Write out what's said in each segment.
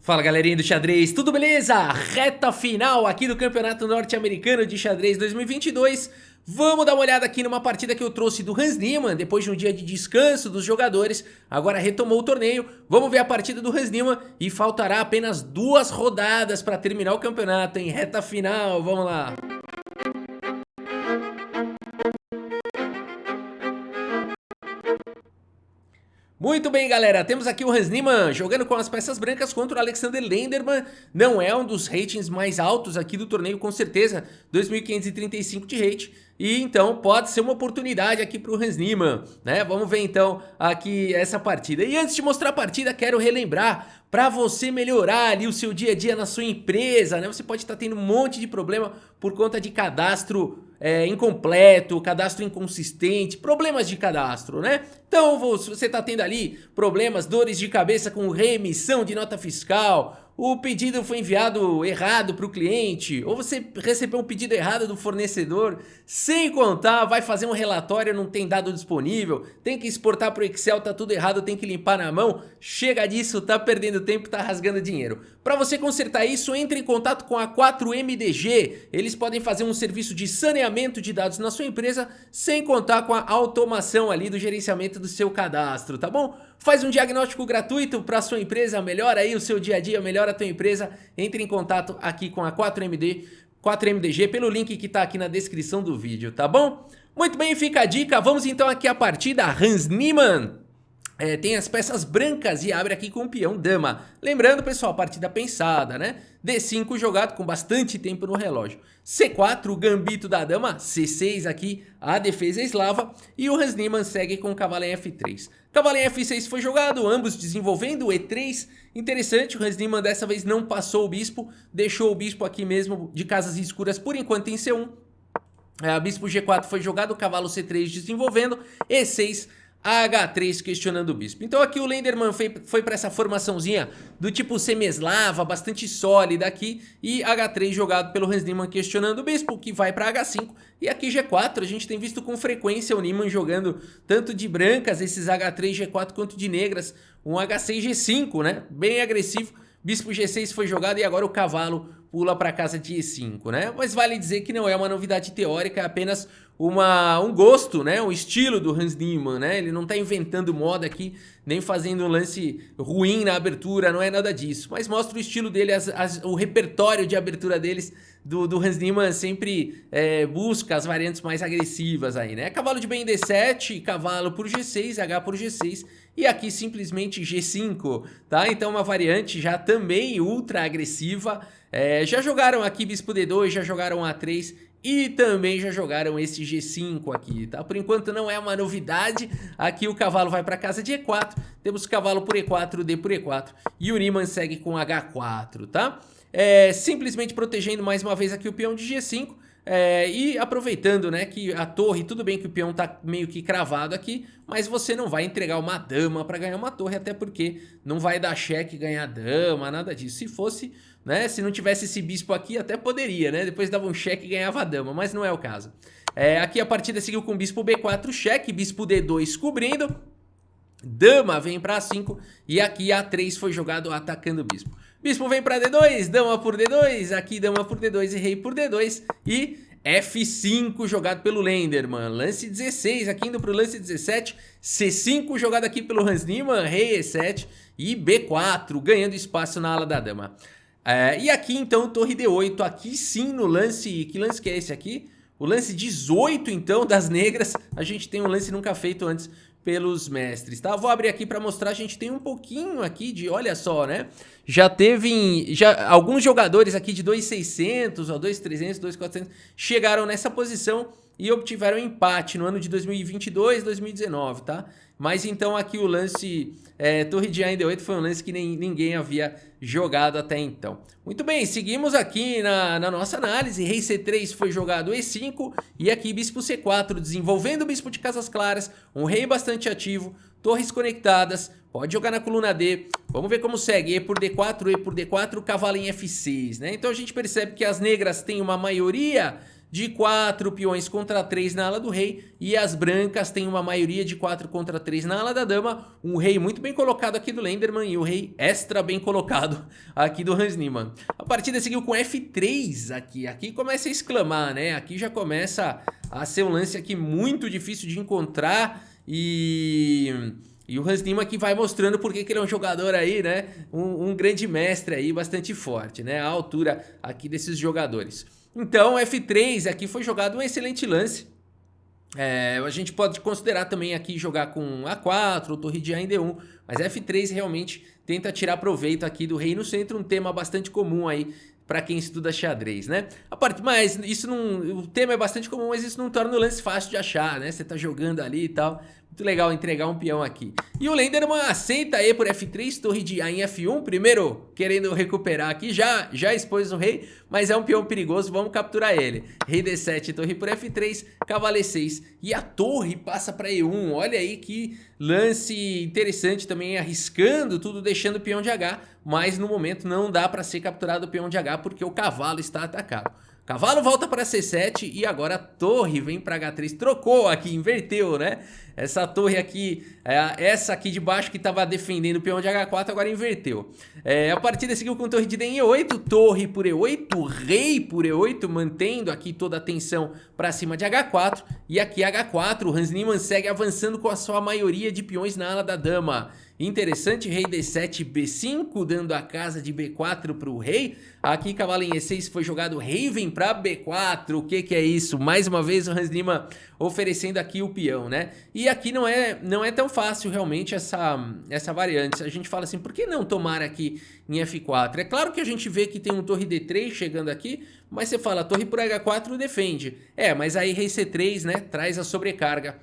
Fala galerinha do xadrez, tudo beleza? Reta final aqui do Campeonato Norte-Americano de Xadrez 2022. Vamos dar uma olhada aqui numa partida que eu trouxe do Hans Niemann, depois de um dia de descanso dos jogadores, agora retomou o torneio. Vamos ver a partida do Hans Niemann e faltará apenas 2 rodadas para terminar o campeonato em reta final, vamos lá. Muito bem, galera, temos aqui o Hans Niemann jogando com as peças brancas contra o Alexander Lenderman. Não é um dos ratings mais altos aqui do torneio, com certeza, 2.535 de rate. E então pode ser uma oportunidade aqui para o Hans Niemann, né? Vamos ver então aqui essa partida. E antes de mostrar a partida, quero relembrar, para você melhorar ali o seu dia a dia na sua empresa, né? Você pode estar tendo um monte de problema por conta de cadastro incompleto, cadastro inconsistente, problemas de cadastro, né? Então, se você está tendo ali problemas, dores de cabeça com reemissão de nota fiscal, o pedido foi enviado errado para o cliente, ou você recebeu um pedido errado do fornecedor, sem contar, vai fazer um relatório, não tem dado disponível, tem que exportar para o Excel, tá tudo errado, tem que limpar na mão, chega disso, tá perdendo tempo, tá rasgando dinheiro. Para você consertar isso, entre em contato com a 4MDG, eles podem fazer um serviço de saneamento de dados na sua empresa, sem contar com a automação ali do gerenciamento do seu cadastro, tá bom? Faz um diagnóstico gratuito para sua empresa, melhora aí o seu dia a dia, melhora a tua empresa, entre em contato aqui com a 4MDG pelo link que tá aqui na descrição do vídeo, tá bom? Muito bem, fica a dica, vamos então aqui à partida. Hans Niemann tem as peças brancas e abre aqui com o peão dama. Lembrando, pessoal, partida pensada, né? D5 jogado com bastante tempo no relógio. C4, o gambito da dama. C6 aqui, a defesa eslava. E o Hans Niemann segue com o cavalo em F3. Cavalo em F6 foi jogado, ambos desenvolvendo. E3, interessante, o Hans Niemann dessa vez não passou o bispo. Deixou o bispo aqui mesmo de casas escuras por enquanto em C1. Bispo G4 foi jogado, cavalo C3 desenvolvendo. E6, H3 questionando o bispo. Então aqui o Lenderman foi para essa formaçãozinha do tipo semi-eslava, bastante sólida aqui. E H3 jogado pelo Hans Niemann questionando o bispo, que vai para H5. E aqui G4, a gente tem visto com frequência o Niemann jogando tanto de brancas, esses H3, G4, quanto de negras. Um H6, G5, né? Bem agressivo. Bispo G6 foi jogado e agora o cavalo pula para casa de E5, né? Mas vale dizer que não é uma novidade teórica, é apenas um gosto, né? Um estilo do Hans Niemann, né? Ele não está inventando moda aqui, nem fazendo um lance ruim na abertura, não é nada disso. Mas mostra o estilo dele, o repertório de abertura deles, do Hans Niemann sempre busca as variantes mais agressivas aí, né? Cavalo de bem D7, cavalo por G6, H por G6 e aqui simplesmente G5, tá? Então uma variante já também ultra agressiva. Já jogaram aqui bispo D2, já jogaram A3 e também já jogaram esse G5 aqui, tá? Por enquanto não é uma novidade. Aqui o cavalo vai para casa de E4, temos cavalo por E4, D por E4 e o Niemann segue com H4, tá? Simplesmente protegendo mais uma vez aqui o peão de G5. E aproveitando, né, que a torre, tudo bem que o peão tá meio que cravado aqui, mas você não vai entregar uma dama para ganhar uma torre, até porque não vai dar cheque ganhar dama, nada disso. Se fosse, né, se não tivesse esse bispo aqui, até poderia, né, depois dava um cheque e ganhava a dama, mas não é o caso. Aqui a partida seguiu com bispo B4 cheque, bispo D2 cobrindo, dama vem para A5 e aqui A3 foi jogado atacando o bispo. Bispo vem para D2, dama por D2, aqui dama por D2 e rei por D2 e F5 jogado pelo Lenderman, lance 16 aqui indo para o lance 17, C5 jogado aqui pelo Hans Niemann, rei E7 e B4 ganhando espaço na ala da dama. E aqui então torre D8, aqui sim no lance, que lance que é esse aqui? O lance 18 então das negras, a gente tem um lance nunca feito antes pelos mestres, tá? Vou abrir aqui para mostrar, a gente tem um pouquinho aqui de, olha só, né? Já alguns jogadores aqui de 2.600, 2.300, 2.400 chegaram nessa posição e obtiveram empate no ano de 2022, 2019, tá? Mas então aqui o lance torre de A em D8 foi um lance que ninguém havia jogado até então. Muito bem, seguimos aqui na nossa análise. Rei C3 foi jogado E5 e aqui bispo C4 desenvolvendo o bispo de casas claras, um rei bastante ativo, torres conectadas, pode jogar na coluna D. Vamos ver como segue, E por D4, cavalo em F6, né? Então a gente percebe que as negras têm uma maioria de 4 peões contra 3 na ala do rei, e as brancas têm uma maioria de 4 contra 3 na ala da dama, um rei muito bem colocado aqui do Lenderman e o rei extra bem colocado aqui do Hans Niemann. A partida seguiu com F3 aqui começa a exclamar, né? Aqui já começa a ser um lance aqui muito difícil de encontrar e o Hans Niemann aqui vai mostrando porque que ele é um jogador aí, né? Um grande mestre aí, bastante forte, né? A altura aqui desses jogadores. Então, F3 aqui foi jogado um excelente lance. A gente pode considerar também aqui jogar com A4 ou torre de A em D1, mas F3 realmente tenta tirar proveito aqui do rei no centro, um tema bastante comum aí para quem estuda xadrez, né? Mas isso não, o tema é bastante comum, mas isso não torna o lance fácil de achar, né? Você tá jogando ali e tal. Muito legal entregar um peão aqui. E o Lenderman aceita E por F3, torre de A em F1, primeiro querendo recuperar aqui, já expôs o rei, mas é um peão perigoso, vamos capturar ele. Rei D7, torre por F3, cavalo E6 e a torre passa para E1, olha aí que lance interessante também, arriscando tudo, deixando o peão de H, mas no momento não dá para ser capturado o peão de H porque o cavalo está atacado. Cavalo volta para C7 e agora a torre vem para H3, trocou aqui, inverteu, né? Essa torre aqui, essa aqui de baixo que estava defendendo o peão de H4, agora inverteu. A partida seguiu com torre de D em E8, torre por E8, rei por E8, mantendo aqui toda a atenção para cima de H4. E aqui H4, o Hans Niemann segue avançando com a sua maioria de peões na ala da dama. Interessante, rei D7, B5, dando a casa de B4 para o rei. Aqui cavalo em E6 foi jogado, rei vem para B4, o que é isso? Mais uma vez o Hans Niemann oferecendo aqui o peão, né? E aqui não é tão fácil realmente essa variante. A gente fala assim, por que não tomar aqui em F4? É claro que a gente vê que tem um torre D3 chegando aqui, mas você fala, torre por H4 defende. Mas aí rei C3, né, traz a sobrecarga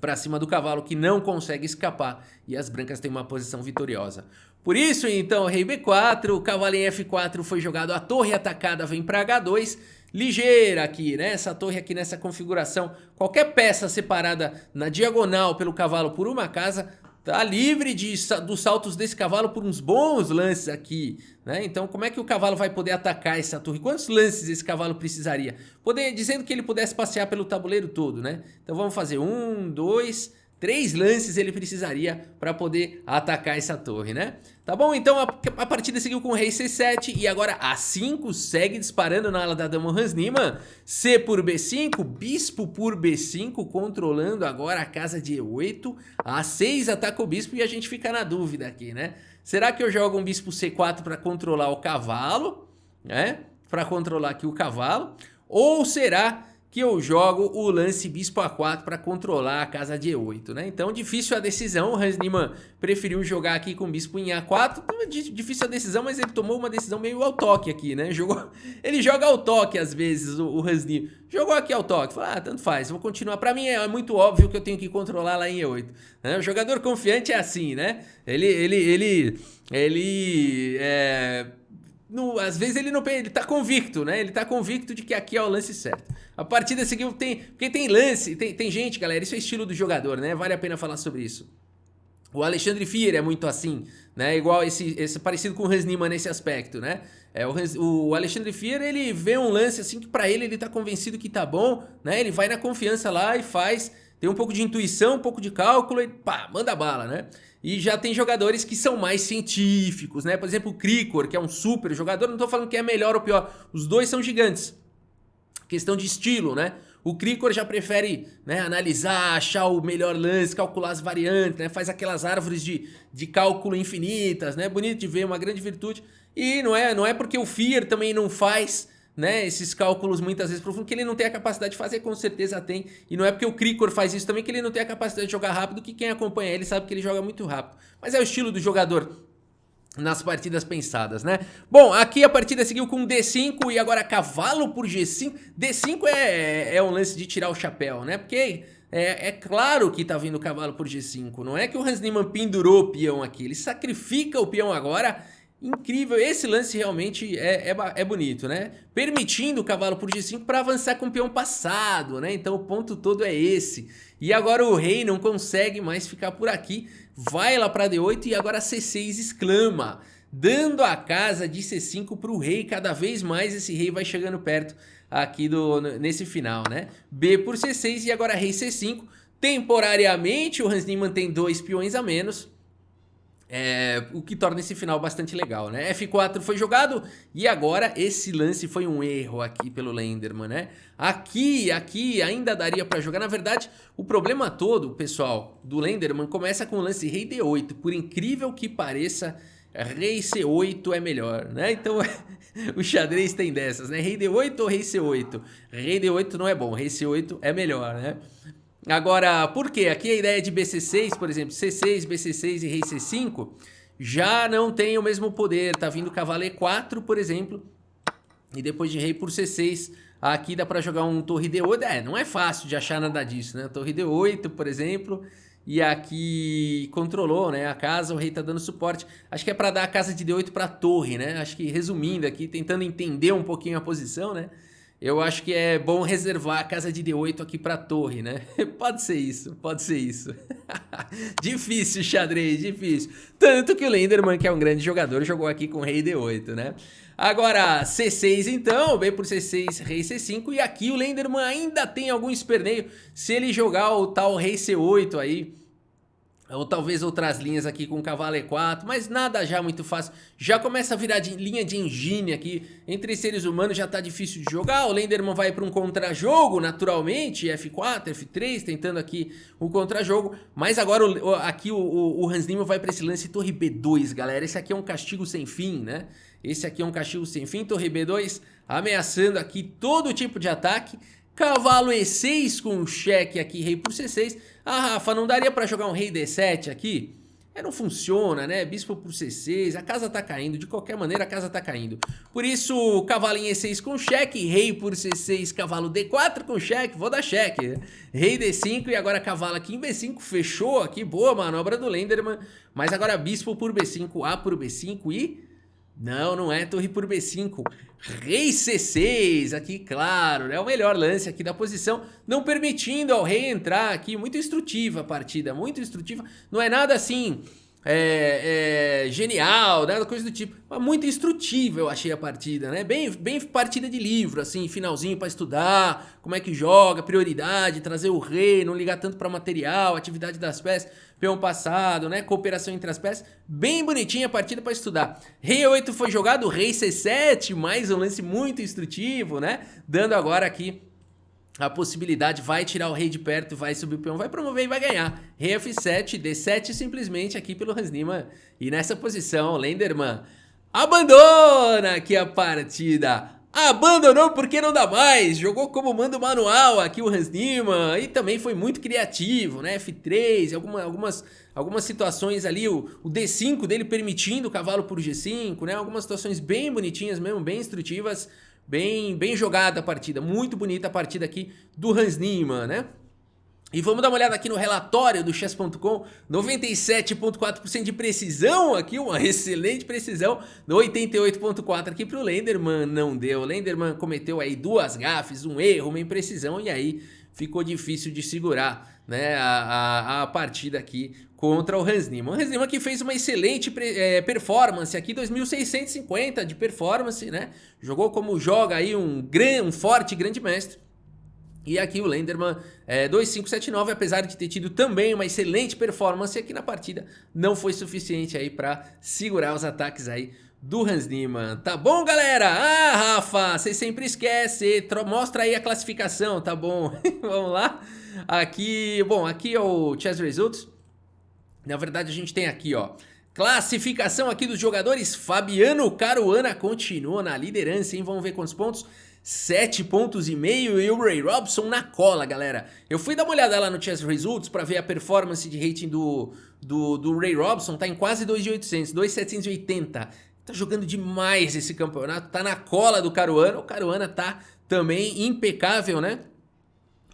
para cima do cavalo que não consegue escapar e as brancas têm uma posição vitoriosa. Por isso, então, rei B4, o cavalo em F4 foi jogado, a torre atacada vem para H2, ligeira aqui, né? Essa torre aqui nessa configuração, qualquer peça separada na diagonal pelo cavalo por uma casa, tá livre dos saltos desse cavalo por uns bons lances aqui, né? Então como é que o cavalo vai poder atacar essa torre? Quantos lances esse cavalo precisaria? Dizendo que ele pudesse passear pelo tabuleiro todo, né? Então vamos fazer 1, 2, 3 lances ele precisaria para poder atacar essa torre, né? Tá bom? Então a partida seguiu com o rei C7 e agora A5 segue disparando na ala da dama Hans Niemann. C por B5, bispo por B5, controlando agora a casa de E8. A6 ataca o bispo e a gente fica na dúvida aqui, né? Será que eu jogo um bispo C4 para controlar o cavalo, né? Para controlar aqui o cavalo? Ou será que eu jogo o lance bispo A4 para controlar a casa de E8, né? Então, difícil a decisão, o Hans Niemann preferiu jogar aqui com o bispo em A4, difícil a decisão, mas ele tomou uma decisão meio ao toque aqui, né? Ele joga ao toque às vezes, o Hans Niemann. Jogou aqui ao toque, falou, tanto faz, vou continuar. Para mim é muito óbvio que eu tenho que controlar lá em E8, né? O jogador confiante é assim, né? Às vezes ele tá convicto, né? Ele tá convicto de que aqui é o lance certo. A partida seguiu, porque tem lance, tem gente, galera, isso é estilo do jogador, né? Vale a pena falar sobre isso. O Alexandre Fier é muito assim, né? Igual esse parecido com o Hans Niemann nesse aspecto, né? O Alexandre Fier, ele vê um lance assim que pra ele tá convencido que tá bom, né? Ele vai na confiança lá e faz, tem um pouco de intuição, um pouco de cálculo e pá, manda bala, né? E já tem jogadores que são mais científicos, né? Por exemplo, o Krikor, que é um super jogador, não tô falando que é melhor ou pior, os dois são gigantes. Questão de estilo, né? O Krikor já prefere, né, analisar, achar o melhor lance, calcular as variantes, né? Faz aquelas árvores de cálculo infinitas, né? Bonito de ver, uma grande virtude. E não é porque o Fier também não faz, né, esses cálculos muitas vezes profundos, que ele não tem a capacidade de fazer, com certeza tem. E não é porque o Krikor faz isso também que ele não tem a capacidade de jogar rápido, que quem acompanha ele sabe que ele joga muito rápido. Mas é o estilo do jogador nas partidas pensadas, né? Bom, aqui a partida seguiu com D5 e agora cavalo por G5. D5 é um lance de tirar o chapéu, né? Porque é claro que tá vindo cavalo por G5. Não é que o Hans Niemann pendurou o peão aqui, ele sacrifica o peão agora. Incrível, esse lance realmente é bonito, né? Permitindo o cavalo por G5 para avançar com o peão passado, né? Então o ponto todo é esse. E agora o rei não consegue mais ficar por aqui, vai lá para D8 e agora C6 exclama, dando a casa de C5 para o rei. Cada vez mais esse rei vai chegando perto aqui nesse final, né? B por C6 e agora rei C5. Temporariamente o Hans Niemann tem 2 peões a menos. O que torna esse final bastante legal, né? F4 foi jogado e agora esse lance foi um erro aqui pelo Lenderman, né? Aqui ainda daria pra jogar. Na verdade, o problema todo, pessoal, do Lenderman começa com o lance rei D8. Por incrível que pareça, rei C8 é melhor, né? Então, o xadrez tem dessas, né? Rei D8 ou rei C8? Rei D8 não é bom, rei C8 é melhor, né? Agora, por quê? Aqui a ideia de BC6, por exemplo, C6, BC6 e rei C5 já não tem o mesmo poder. Tá vindo cavalo E4, por exemplo, e depois de rei por C6, aqui dá pra jogar um torre D8. Não é fácil de achar nada disso, né? Torre D8, por exemplo, e aqui controlou, né? A casa, o rei tá dando suporte. Acho que é pra dar a casa de D8 pra torre, né? Acho que resumindo aqui, tentando entender um pouquinho a posição, né? Eu acho que é bom reservar a casa de D8 aqui pra torre, né? Pode ser isso, pode ser isso. Difícil, xadrez, difícil. Tanto que o Lenderman, que é um grande jogador, jogou aqui com rei D8, né? Agora, C6 então, B por C6, rei C5. E aqui o Lenderman ainda tem algum esperneio se ele jogar o tal rei C8 aí. Ou talvez outras linhas aqui com cavalo E4, mas nada já muito fácil. Já começa a virar linha de engine aqui. Entre seres humanos já tá difícil de jogar. O Lenderman vai para um contra-jogo, naturalmente. F4, F3, tentando aqui o contra-jogo. Mas agora aqui o Hans Niemann vai para esse lance torre B2, galera. Esse aqui é um castigo sem fim, né? Esse aqui é um castigo sem fim. Torre B2 ameaçando aqui todo tipo de ataque. Cavalo E6 com cheque aqui, rei por C6. Ah, Rafa, não daria pra jogar um rei D7 aqui? Não funciona, né? Bispo por C6, a casa tá caindo. De qualquer maneira, a casa tá caindo. Por isso, cavalinho E6 com cheque, rei por C6, cavalo D4 com cheque. Vou dar cheque, né? Rei D5 e agora cavalo aqui em B5. Fechou aqui, boa manobra do Lenderman. Mas agora bispo por B5, A por B5 e... Não é torre por B5, rei C6, aqui claro, é o melhor lance aqui da posição, não permitindo ao rei entrar aqui, muito instrutiva a partida, muito instrutiva, não é nada assim, genial, nada coisa do tipo, mas muito instrutiva eu achei a partida, né, bem partida de livro, assim, finalzinho pra estudar, como é que joga, prioridade, trazer o rei, não ligar tanto pra material, atividade das peças, peão passado, né, cooperação entre as peças, bem bonitinha a partida pra estudar. Rei 8 foi jogado, rei C7, mais um lance muito instrutivo, né, dando agora aqui a possibilidade, vai tirar o rei de perto, vai subir o peão, vai promover e vai ganhar. Rei F7, D7 simplesmente aqui pelo Hans Niemann. E nessa posição, o Lenderman abandona aqui a partida. Abandonou porque não dá mais, jogou como manda o manual aqui o Hans Niemann e também foi muito criativo, né? F3, algumas situações ali, o D5 dele permitindo o cavalo por G5, né? Algumas situações bem bonitinhas mesmo, bem instrutivas. Bem jogada a partida, muito bonita a partida aqui do Hans Niemann, né? E vamos dar uma olhada aqui no relatório do Chess.com, 97,4% de precisão aqui, uma excelente precisão, 88,4% aqui pro Lenderman, não deu, o Lenderman cometeu aí 2 gafes, um erro, uma imprecisão e aí ficou difícil de segurar, né, a partida aqui contra o Hans Niemann. O Hans Niemann que fez uma excelente performance aqui, 2.650 de performance, né? Jogou como joga aí um forte grande mestre. E aqui o Lenderman 2.579, apesar de ter tido também uma excelente performance aqui na partida, não foi suficiente aí para segurar os ataques aí do Hans Niemann. Tá bom, galera? Ah, Rafa, você sempre esquece, mostra aí a classificação, tá bom? Vamos lá? Aqui, bom, aqui é o Chess Results. Na verdade, a gente tem aqui, ó, classificação aqui dos jogadores. Fabiano Caruana continua na liderança, hein? Vamos ver quantos pontos. 7,5 pontos e o Ray Robson na cola, galera. Eu fui dar uma olhada lá no Chess Results para ver a performance de rating do Ray Robson. Tá em quase 2.800, 2.780. Tá jogando demais esse campeonato. Tá na cola do Caruana. O Caruana tá também impecável, né?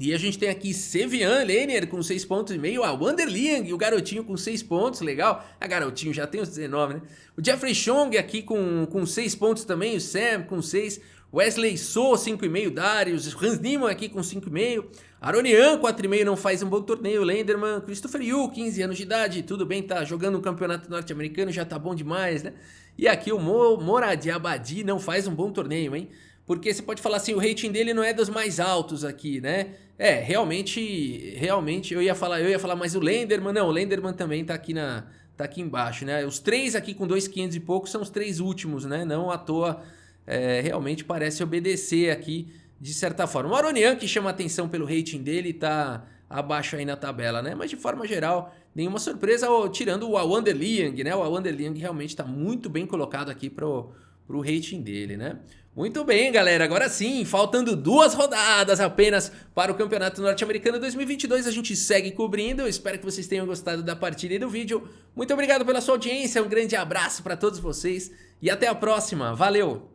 E a gente tem aqui Sevian Lenier com 6,5 pontos, a Wanderling, o garotinho com 6 pontos, legal. A garotinho já tem os 19, né? O Jeffrey Chong aqui com 6 pontos também, o Sam com 6, Wesley So 5,5, Darius, Hans Niemann aqui com 5,5, Aronian 4,5, não faz um bom torneio, Lenderman, Christopher Yu, 15 anos de idade, tudo bem, tá jogando um campeonato norte-americano, já tá bom demais, né? E aqui o Morad Abadi não faz um bom torneio, hein? porque você pode falar assim, o rating dele não é dos mais altos aqui, né? Realmente eu ia falar, mas o Lenderman, não, o Lenderman também tá aqui embaixo, né? Os três aqui com 2.500 e pouco são os três últimos, né? Não à toa, realmente parece obedecer aqui de certa forma. O Aronian, que chama atenção pelo rating dele, tá abaixo aí na tabela, né? Mas de forma geral, nenhuma surpresa, tirando o Awander Liang, né? O Awander Liang realmente tá muito bem colocado aqui pro rating dele, né? Muito bem, galera, agora sim, faltando 2 rodadas apenas para o Campeonato Norte-Americano 2022, a gente segue cobrindo. Eu espero que vocês tenham gostado da partida e do vídeo. Muito obrigado pela sua audiência, um grande abraço para todos vocês e até a próxima. Valeu!